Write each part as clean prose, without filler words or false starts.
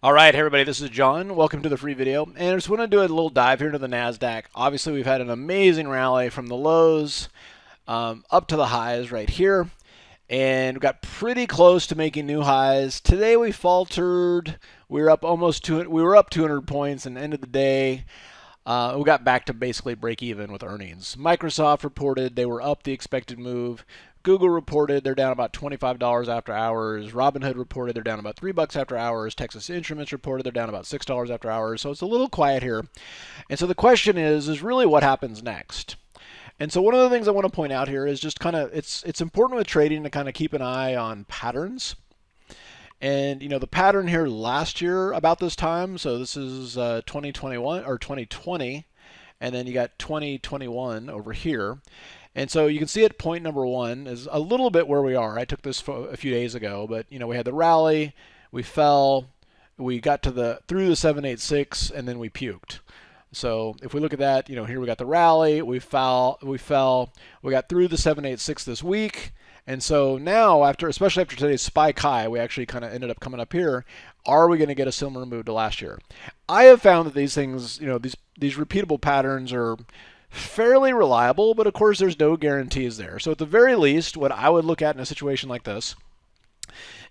All right, hey everybody, this is John. Welcome to the free video. And I just want to do a little dive here into the NASDAQ. Obviously, we've had an amazing rally from the lows up to the highs right here. And we got pretty close to making new highs. Today we faltered. We were up we were up 200 points, and end of the day, we got back to basically break even with earnings. Microsoft reported they were up the expected move. Google reported they're down about $25 after hours. Robinhood reported they're down about $3 after hours. Texas Instruments reported they're down about $6 after hours. So it's a little quiet here. And so the question is really what happens next? And so one of the things I want to point out here is just kind of it's important with trading to kind of keep an eye on patterns. And you know, the pattern here last year about this time, so this is 2021 or 2020, and then you got 2021 over here. And so you can see at point number one is a little bit where we are. I took this a few days ago, but you know, we had the rally, we fell, we got to through the 786, and then we puked. So if we look at that, you know, here we got the rally, we fell, we got through the 786 this week. And so now, especially after today's spike high, we actually kind of ended up coming up here. Are we going to get a similar move to last year? I have found that these things, you know, these repeatable patterns are fairly reliable, but of course there's no guarantees there. So at the very least, what I would look at in a situation like this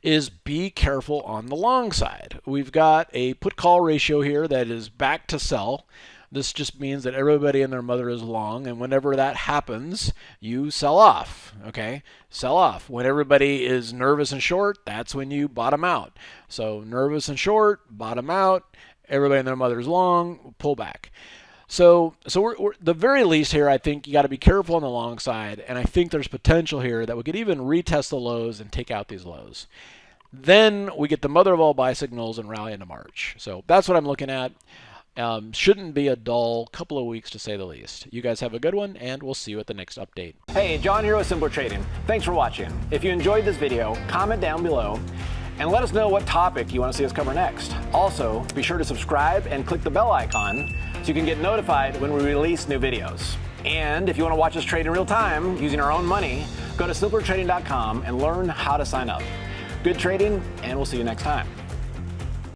is be careful on the long side. We've got a put-call ratio here that is back to sell. This just means that everybody and their mother is long, and whenever that happens, you sell off, okay? Sell off. When everybody is nervous and short, that's when you bottom out. So nervous and short, bottom out. Everybody and their mother is long, pull back. So we're the very least here, I think you got to be careful on the long side, and I think there's potential here that we could even retest the lows and take out these lows. Then we get the mother of all buy signals and rally into March. So that's what I'm looking at. Shouldn't be a dull couple of weeks to say the least. You guys have a good one, and we'll see you at the next update. Hey, John here with Simpler Trading. Thanks for watching. If you enjoyed this video, comment down below and let us know what topic you want to see us cover next. Also, be sure to subscribe and click the bell icon so you can get notified when we release new videos. And if you want to watch us trade in real time using our own money, go to simplertrading.com and learn how to sign up. Good trading, and we'll see you next time.